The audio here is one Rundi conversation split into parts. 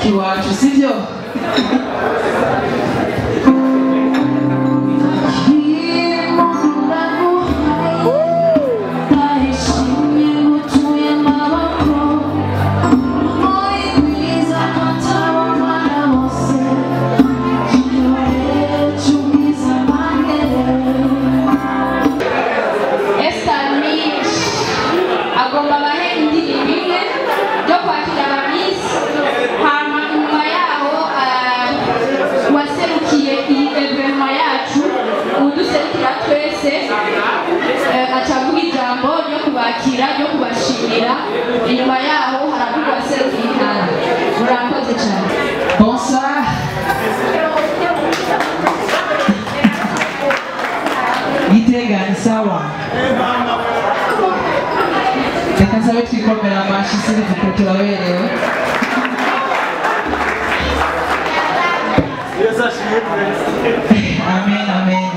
iwacu sibyo acavuga ijambo ryo kubakira ryo kubashimira inyuma yaho haravugwa serukintara murakoze cyane bonsoir Gitega ni sawa reka nsabe twikomera amashi siri kuko turaberewe amen amen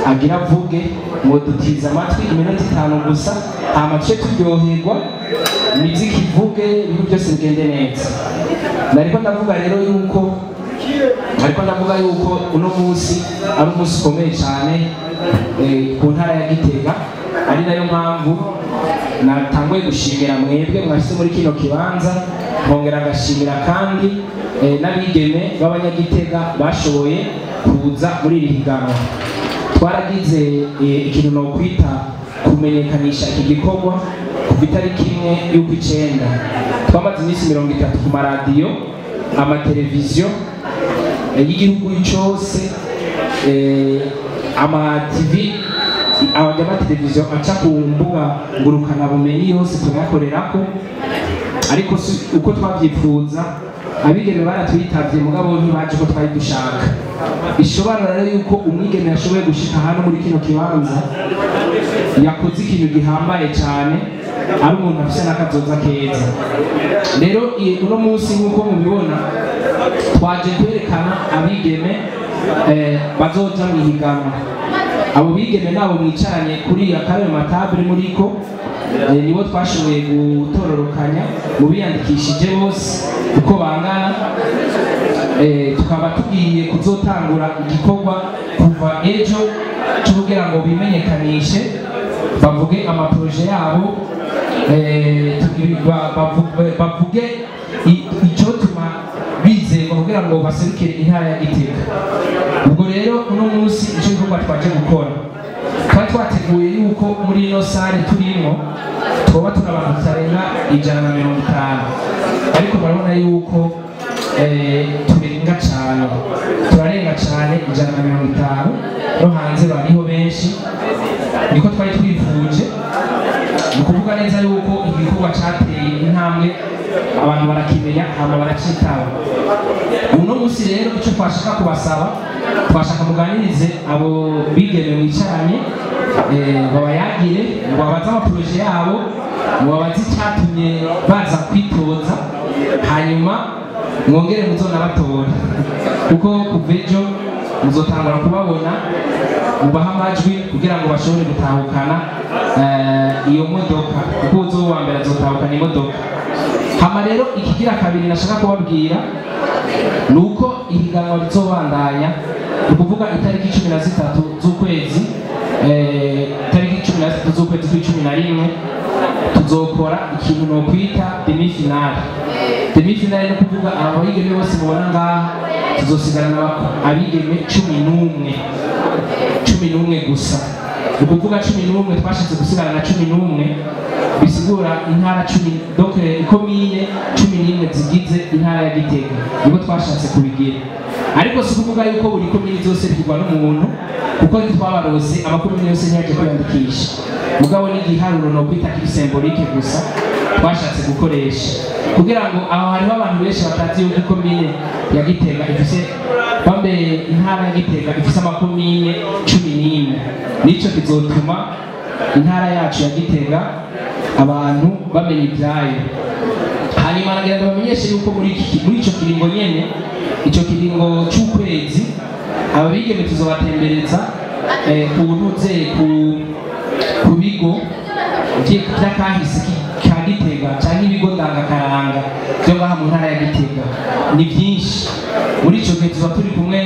agira avuge ngo dutiza amatwi iminota 5 gusa amace turyoherwa imiziki ivuge ibintu byose bigende neza. Nariko ndavuga rero yuko uno munsi ari umunsi ukomeye cyane ku ntara ya Gitega, ari nayo mpamvu natanguye gushimira mwebwe mwashyize muri kino kibanza, nkongera agashimira kandi n'abigeme b'abanyagitega bashoboye kuza muri iri higanwa. Twaragize ikintu no kwita kumenyekanisha iki gikorwa kuva itariki 1 y'ukwicenda. Twamaze iminsi 30 ku maradiyo, amateleviziyo y'igihugu cyose, ama-TV, amateleviziyo aca ku mbuga ngurukanabumenyi yose tunakorerako, ariko uko twabyifuza abigeme baratwitavye mugabo ntibaje ko twari dushaka. Bishobora rero yuko umwigeme yashoboye gushika hano muri kino kibanza yakoze ikintu gihambaye cyane, ari umuntu afise n'akazoza keza. Rero uno munsi nk'uko mubibona twaje kwerekana abigeme bazoja mu higanwa. Abo bigeme nabo mwicaranye kuri akabe matabure muriko nibo twashoboye gutororokanya mu biyandikishije bose uko bangana. Tukaba tugiye kuzotangura igikorwa kuva ejo cyo kugira ngo bimenyekanishe, bavuge amaproje yabo, bavuge icyo tuma bizeye kugira ngo baserukire intara ya Gitega. Ubwo rero uno munsi icyo gikorwa twaje gukora, twari twateguye yuko muri ino sare turimo twoba turabantu tarenga 150, ariko barabona yuko turarenga cyane 150 no hanze bariho benshi, niko twari twifuje. Ni kuvuga neza yuko igikorwa cyateye intambwe, abantu barakimenya hama baracitaba. Uno munsi rero icyo twashaka kubasaba, twashaka muganirize abo bigeme mwicaranye, babayagire ngo babaze amaproje yabo, ngo babaze icyatumye baza kwitoza, hanyuma mwongere muzonabatora kuko kuva ejo muzotangura kubabona, mubaha amajwi kugira ngo bashobore gutahukana iyo modoka, kuko uzowa mbere azotahukana imodoka. Hama rero ikigira kabiri nashaka kubabwira nuko ihiganwa rizobandanya, ukuvuga itariki 13 z'ukwezi, itariki 13 z'ukwezi kwa11 tuzokora ikintu no kwita demi-finale. Demi-finale no kuvuga abigeme bose mubona ngaha tuzosigarana abigeme 11 gusa. Ukuvuga 11 twashatse gusigarana 11 bisigura intara 10, donc ikomine 11 zigize intara ya Gitega, nibo twashatse kubigira. Ariko si kuvuga yuko buri komine zose bigwa n'umuntu, kuko twabarose amakomine yose ntiyaje kwiyandikisha, mugabo n'igiharuro no kwita kiri symbolique gusa twashatse gukoresha kugira ngo aho hariho abantu benshi batazi yuko komine ya Gitega ifise intara ya Gitega ifise amakomine 11. Nico kizotuma intara yacu ya Gitega abantu bamenye ibyayo. Hanyuma nagira ngo bamenyeshe yuko muri ico kiringo nyene, ico kiringo cy'ukwezi, ababigeme tuzobatembereza ku bigo by'akahise ka Gitega cyangwa ibigo ndangakaranga byo ngaha mu ntara ya Gitega. Ni byinshi. Muri ico gihe tuba turi kumwe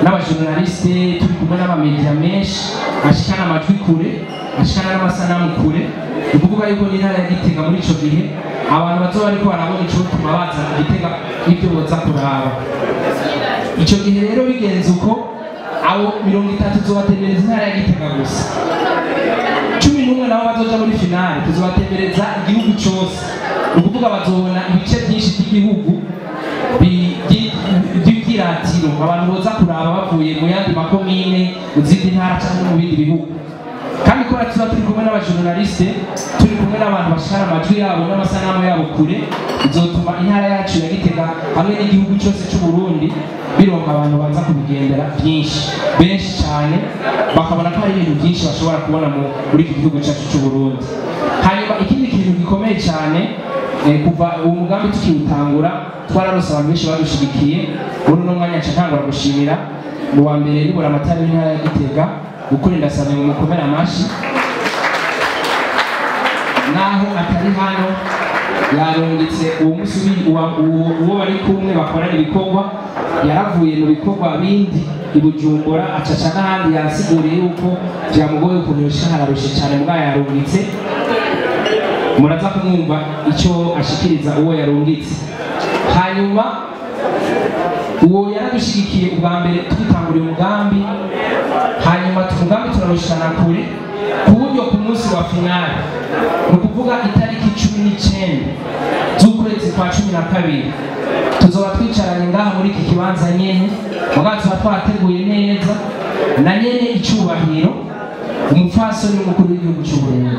n'abajournaliste, turi kumwe n'amamedia menshi ashikana amajwi kure, ashikana n'amasanamu kure. Ni kuvuga yuko intara ya Gitega muri ico gihe abantu bazoba ariko barabona ico tuma baza Gitega ibyo boza kuraba. Ico gihe rero bigenze uko abo 30 tuzobatembereza intara ya Gitega gusa, 11 nabo bazoja muri finale tuzobatembereza igihugu cyose. Ni kuvuga bazobona ibice byinshi by'igihugu by'iratiro, abantu boza kuraba bavuye mu yandi makomine, mu zindi ntara cyangwa mu bindi bihugu. Kandi ko tuba turi kumwe n'abajournaliste, turi kumwe n'abantu bashara amajwi yabo n'amasanamu yabo kure, bizotuma intara yacu ya Gitega hamwe n'igihugu cyose cy'u Burundi bironka abantu baza kubigendera benshi cyane, bakabona ko hari ibintu byinshi bashobora kubona muri iki gihugu cyacu cy'u Burundi. Hanyuma ikindi kintu gikomeye cyane, kuva uwo mugambi tukiwutangura twararose abantu benshi badushigikiye. Muri uno mwanya ntangura gushimira mu wa mbere nibura amatara y'intara ya Gitega ukuri ndasaba ngo mukomere amashi naho atari hano yarungitse uwo musubiri uwo bari kumwe bakorana ibikorwa yaravuye mu bikorwa bindi ibujumbura acaca n'ahandi yasiguriye yuko byamugoye ukuntu yoshika hararushe cyane mbwa yarungitse muraza kumwumva icyo ashikiriza uwo yarungitse hanyuma uwo yaradushigikiye ubwa mbere twitanguriye umugambi hanyuma umugambi turarushana kure ku buryo ku munsi wa finale ni ukuvuga itariki 19 z'ukwezi kwa 12 tuzoba twicaranye ngaha muri iki kibanza nyene mugabo tuba twateguye neza na nyene icubahiro umupfasoni w'umukuru w'igihugu cy'u Burundi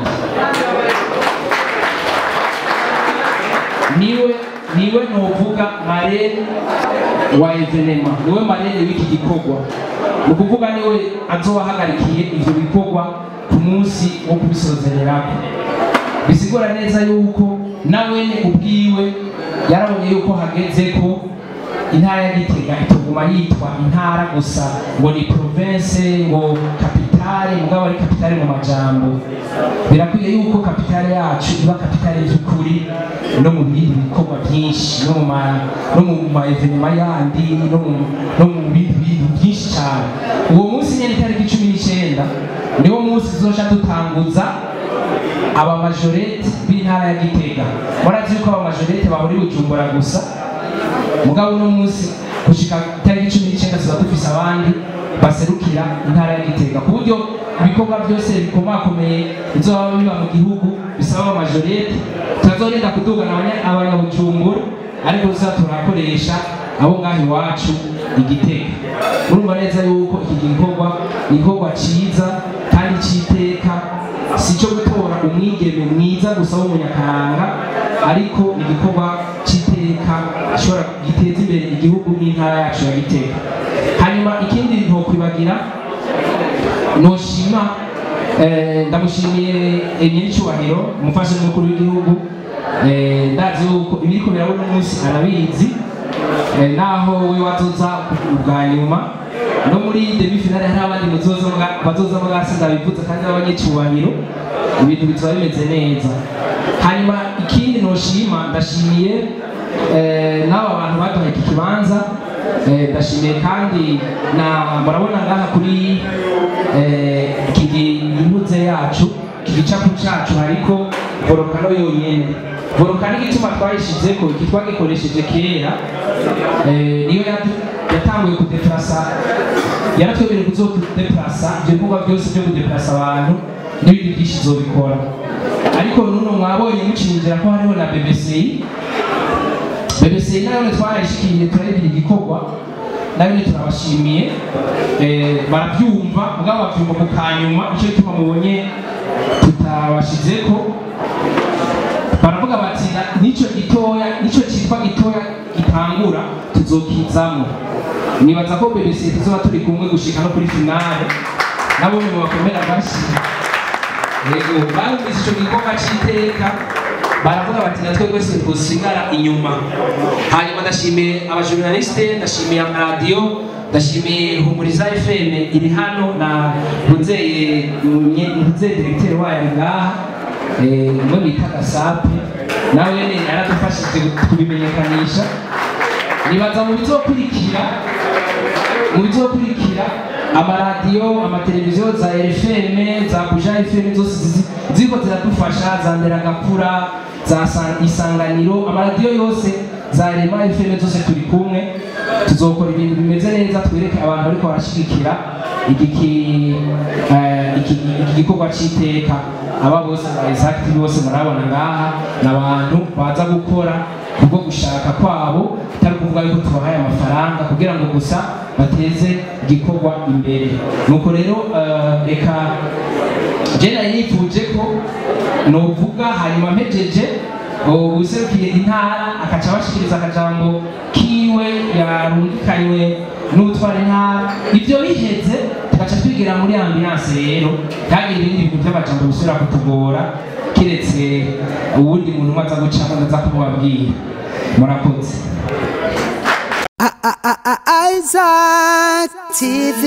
niwe novuga marene wa evenema niwe marene w'iki gikorwa ni ukuvuga niwe azobahagarikiye ivyo bikorwa ku munsi wo kubisozererako bisigura neza yuko nawene ubwiwe yarabonye yuko hageze ko intara ya Gitega itoguma yitwa intara gusa ngo ni province ngo kapitale mugabo ari kapitale mu majambo birakwiye yuko kapitale yacu iba kapitale y'ukuri no mu bindi bikorwa byinshi no mu ma evenema yandi no mu bindi byinshi cyane uwo munsi nyene itariki 19 niwo munsi tuzosha dutanguza aba majorete b'intara ya Gitega murazi yuko aba majorete bahuri Bujumbura gusa mugabo no munsi kushika itariki 19 tuba dufise abandi baserukira intara ya Gitega ku buryo ibikorwa byose bikomakomeye bizoba biba mu gihugu bisaba majorete tuzorinda kudugana abanyabujumbura ariko turakoresha abo ngaho iwacu Igitega urumva neza yuko iki gikorwa ciza kandi citeka sico gutora umwigeme mwiza gusa w'umunyakaranga ariko igikorwa citeka ashobora giteza imbere igihugu n'intara yacu ya Gitega hanyuma ikindi ntokwibagira noshima ndamushimiye nyiricubahiro umufasha n'umukuru w'igihugu ndazi yuko ibiriko birabona umunsi arabizi naho we wazoza ubwa nyuma no muri demi finale hari abandi bazoza bagasi ndabivuze kandi abanyicubahiro ibintu bizoba bimeze neza hanyuma ikindi noshima ndashimiye n'aba bantu baduhaye iki kibanza ndashimiye kandi na murabona ngaha kuri iki impuze yacu iki gicapu cacu hariko volcano yonyene volcano igituma twayishizeko iki twagikoresheje kera niyo yatanguye kudeplasa yaratwemereye kuzodeplasa ibyo bikorwa byose byo kudeplasa abantu n'ibindi byinshi zobikora ariko nuno mwabonye mucinjira ko hariho na BBC nayo twarayishikiye turabira igikorwa nayo turabashimiye barabyumva mugabo bavyumva ku kanyuma icyo gituma mubonye tutabashizeko baravuga bati nico cyitwa gitoya gitangura tuzokizamo nibaza ko BBC tuzoba turi kumwe gushika no kuri finale nabo mu bakomera bashi yego barumvise ico gikorwa citeka baravuga bati natwe twese tusigara inyuma hanyuma ndashimiye abajournaliste ndashimiye radio ndashimiye Humuriza FM iri hano na Ruzeye directeur wayo ngaha ngo bita Gasape nawe yene yaradufashije kubimenyekanisha nibaza mu bizokurikira amaradiyo amateleviziyo za RFM za Buja FM zose ziko ziradufasha za Nderagakura za Isanganiro amaradiyo yose za Rema FM zose turi kumwe tuzokora ibintu bimeze neza twereke abantu ariko barashigikira iki gikorwa citeka aba bose exact bose murabona ngaha nabantu baza gukora kubwo gushaka kwabo tari kuvuga yuko tubahaye amafaranga kugira ngo gusa bateze igikorwa imbere nuko rero reka jena yifuje ko novuga hanyuma mpejeje userukiye intara akaca bashikiriza akajambo kiwe yarungikanywe n'utwara intara ibyo biheze tugaca twigira muri ambiance rero kandi ibindi bintu by'amajambo bisubira kutugora kiretse ubundi muntu mwaza gucamo ndaza kumubabwira murakoze Isaac TV